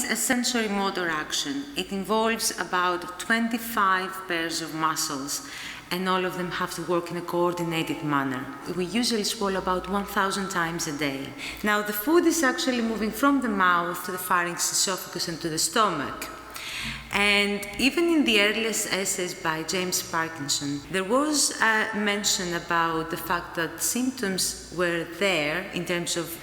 a sensory motor action. It involves about 25 pairs of muscles, and all of them have to work in a coordinated manner. We usually swallow about 1,000 times a day. Now, the food is actually moving from the mouth to the pharynx, esophagus, and to the stomach. And even in the earliest essays by James Parkinson, there was a mention about the fact that symptoms were there in terms of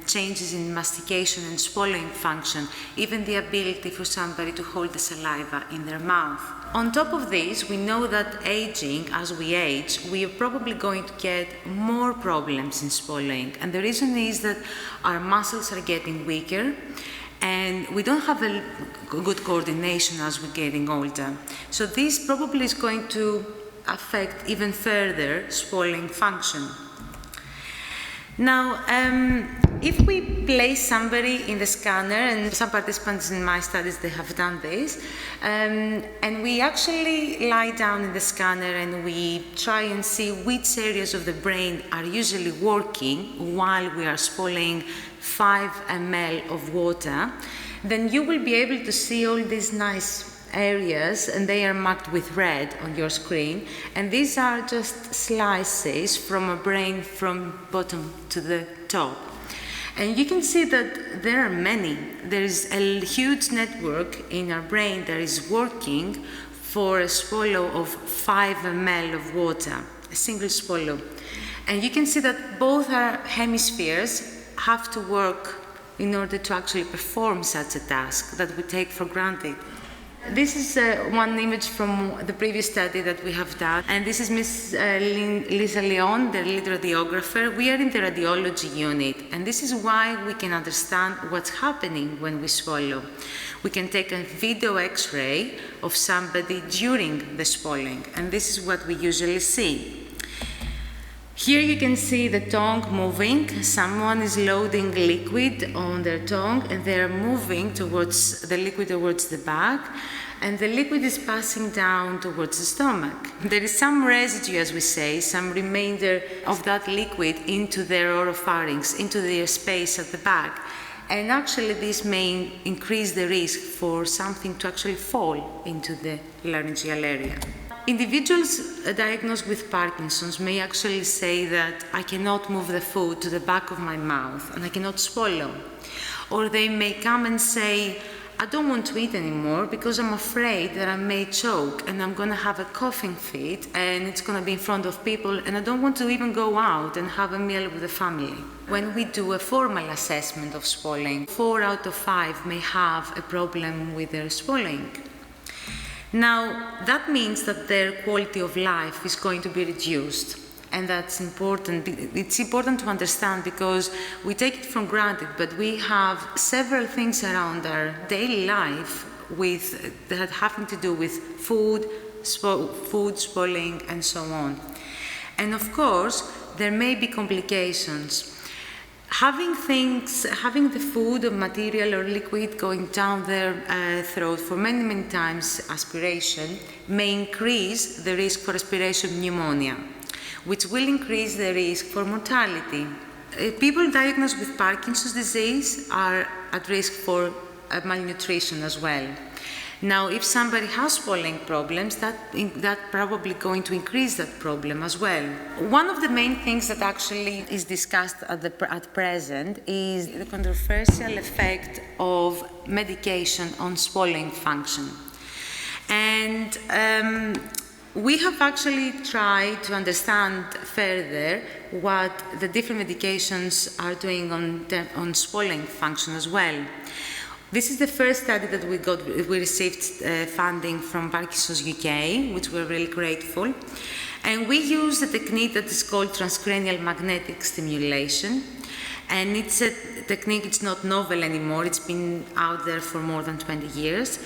changes in mastication and swallowing function, even the ability for somebody to hold the saliva in their mouth. On top of this, we know that aging, as we age, we are probably going to get more problems in swallowing. And the reason is that our muscles are getting weaker, and we don't have a good coordination as we're getting older. So this probably is going to affect even further swallowing function. Now, if we place somebody in the scanner, and some participants in my studies, they have done this, and we actually lie down in the scanner and we try and see which areas of the brain are usually working while we are swallowing 5 ml of water, then you will be able to see all these nice areas, and they are marked with red on your screen, and these are just slices from a brain from bottom to the top. And you can see that there are many. There is a huge network in our brain that is working for a swallow of 5 ml of water, a single swallow. And you can see that both our hemispheres have to work in order to actually perform such a task that we take for granted. This is one image from the previous study that we have done, and this is Ms. Lisa Leon, the lead radiographer. We are in the radiology unit, and this is why we can understand what's happening when we swallow. We can take a video X-ray of somebody during the swallowing, and this is what we usually see. Here you can see the tongue moving. Someone is loading liquid on their tongue, and they're moving towards the liquid towards the back, and the liquid is passing down towards the stomach. There is some residue, as we say, some remainder of that liquid into their oropharynx, into their space at the back. And actually this may increase the risk for something to actually fall into the laryngeal area. Individuals diagnosed with Parkinson's may actually say that I cannot move the food to the back of my mouth and I cannot swallow. Or they may come and say, I don't want to eat anymore because I'm afraid that I may choke and I'm going to have a coughing fit and it's going to be in front of people and I don't want to even go out and have a meal with the family. When we do a formal assessment of swallowing, 4 out of 5 may have a problem with their swallowing. Now, that means that their quality of life is going to be reduced, and that's important. It's important to understand because we take it for granted, but we have several things around our daily life that having to do with food, swallowing, and so on. And of course, there may be complications. Having the food or material or liquid going down their throat for many, many times, aspiration, may increase the risk for respiration pneumonia, which will increase the risk for mortality. People diagnosed with Parkinson's disease are at risk for malnutrition as well. Now, if somebody has swallowing problems, that's probably going to increase that problem as well. One of the main things that actually is discussed at present is the controversial effect of medication on swallowing function. And we have actually tried to understand further what the different medications are doing on swallowing function as well. This is the first study that we received funding from Parkinson's UK, which we're really grateful. And we use a technique that is called transcranial magnetic stimulation. And it's a technique, it's not novel anymore, it's been out there for more than 20 years.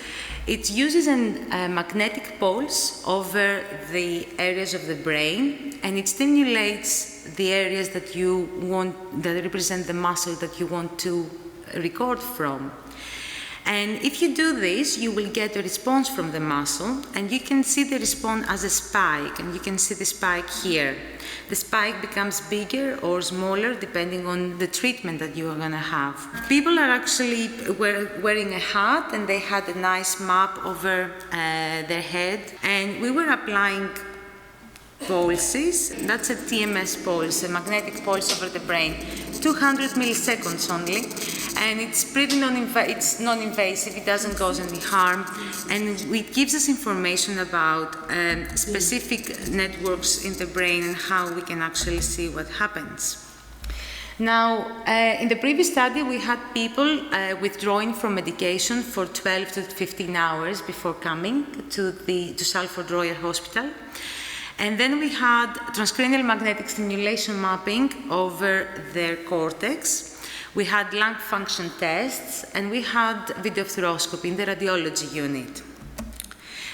It uses a magnetic pulse over the areas of the brain, and it stimulates the areas that that represent the muscle that you want to record from. And if you do this, you will get a response from the muscle, and you can see the response as a spike, and you can see the spike here. The spike becomes bigger or smaller depending on the treatment that you are going to have. People are actually wearing a hat, and they had a nice map over their head, and we were applying pulses. That's a TMS pulse, a magnetic pulse over the brain. It's 200 milliseconds only, and it's pretty non-invasive. It doesn't cause any harm, and it gives us information about specific networks in the brain and how we can actually see what happens. Now, in the previous study, we had people withdrawing from medication for 12 to 15 hours before coming to Salford Royal Hospital. And then we had transcranial magnetic stimulation mapping over their cortex. We had lung function tests, and we had video fluoroscopy in the radiology unit.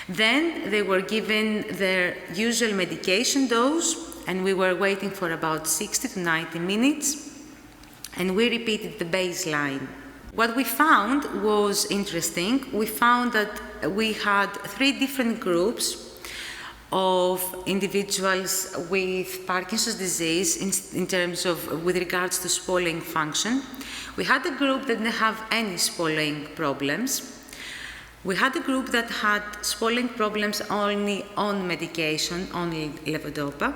Then they were given their usual medication dose, and we were waiting for about 60 to 90 minutes, and we repeated the baseline. What we found was interesting. We found that we had 3 different groups of individuals with Parkinson's disease in terms of with regards to swallowing function. We had a group that didn't have any swallowing problems. We had a group that had swallowing problems only on medication, only levodopa.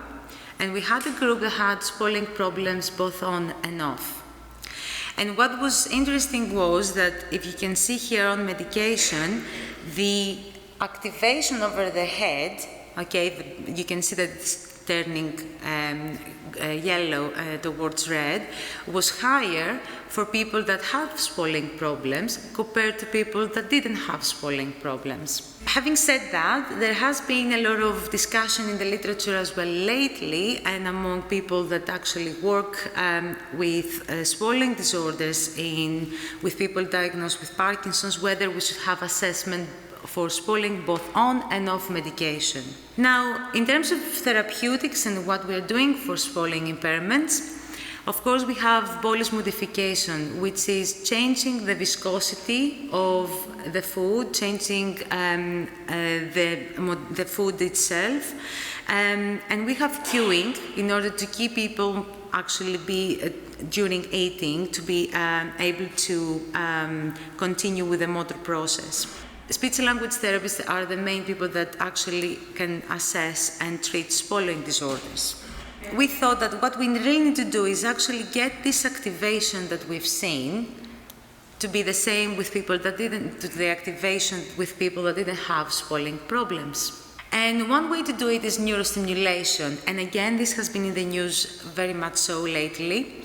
And we had a group that had swallowing problems both on and off. And what was interesting was that if you can see here on medication, the activation over the head, okay, you can see that it's turning yellow towards red, was higher for people that have swallowing problems compared to people that didn't have swallowing problems. Having said that, there has been a lot of discussion in the literature as well lately, and among people that actually work with swallowing disorders with people diagnosed with Parkinson's, whether we should have assessment for swallowing both on and off medication. Now, in terms of therapeutics and what we are doing for swallowing impairments, of course we have bolus modification, which is changing the viscosity of the food, changing the food itself, and we have cueing in order to keep people actually during eating to be able to continue with the motor process. Speech and language therapists are the main people that actually can assess and treat swallowing disorders. We thought that what we really need to do is actually get this activation that we've seen to be the same with people that didn't, to the activation with people that didn't have swallowing problems. And one way to do it is neurostimulation. And again, this has been in the news very much so lately.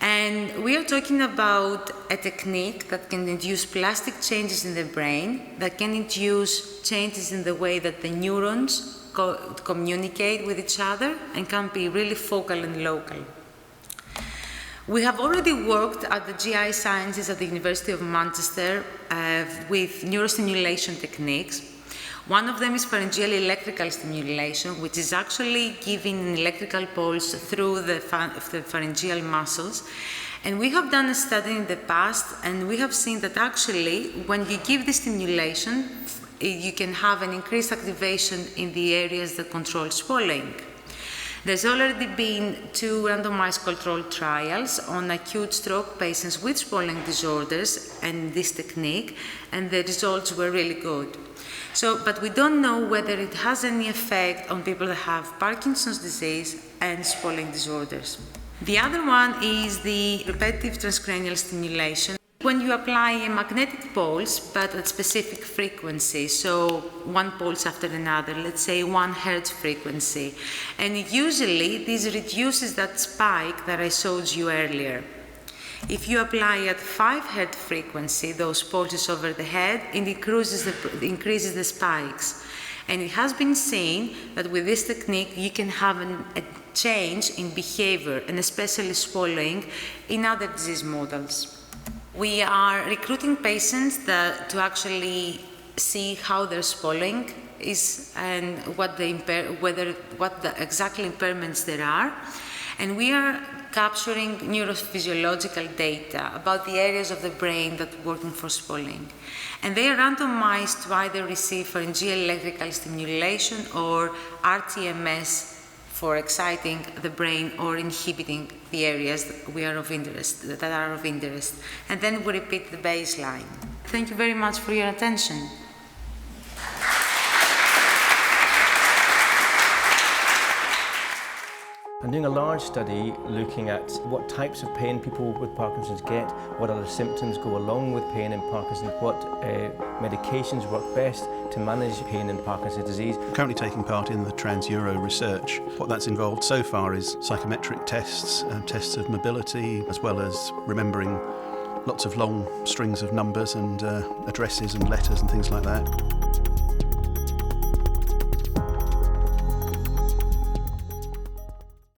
And we are talking about a technique that can induce plastic changes in the brain, that can induce changes in the way that the neurons communicate with each other, and can be really focal and local. We have already worked at the GI Sciences at the University of Manchester with neurostimulation techniques. One of them is pharyngeal electrical stimulation, which is actually giving an electrical pulse through the pharyngeal muscles. And we have done a study in the past, and we have seen that actually when you give this stimulation, you can have an increased activation in the areas that control swallowing. There's already been 2 randomized controlled trials on acute stroke patients with swallowing disorders and this technique, and the results were really good. But we don't know whether it has any effect on people that have Parkinson's disease and swallowing disorders. The other one is the repetitive transcranial stimulation. When you apply a magnetic pulse, but at specific frequency, so one pulse after another, let's say 1 Hertz frequency, and usually this reduces that spike that I showed you earlier. If you apply at 5 Hertz frequency, those pulses over the head, it increases the spikes. And it has been seen that with this technique, you can have a change in behavior, and especially swallowing, in other disease models. We are recruiting patients to actually see how their swallowing is and what the exact impairments there are. And we are capturing neurophysiological data about the areas of the brain that are working for swallowing. And they are randomized to either receive pharyngeal electrical stimulation or RTMS for exciting the brain or inhibiting the areas that are of interest. And then we repeat the baseline. Thank you very much for your attention. I'm doing a large study looking at what types of pain people with Parkinson's get, what other symptoms go along with pain in Parkinson's, what medications work best to manage pain in Parkinson's disease. I'm currently taking part in the trans-euro research. What that's involved so far is psychometric tests, tests of mobility, as well as remembering lots of long strings of numbers and addresses and letters and things like that.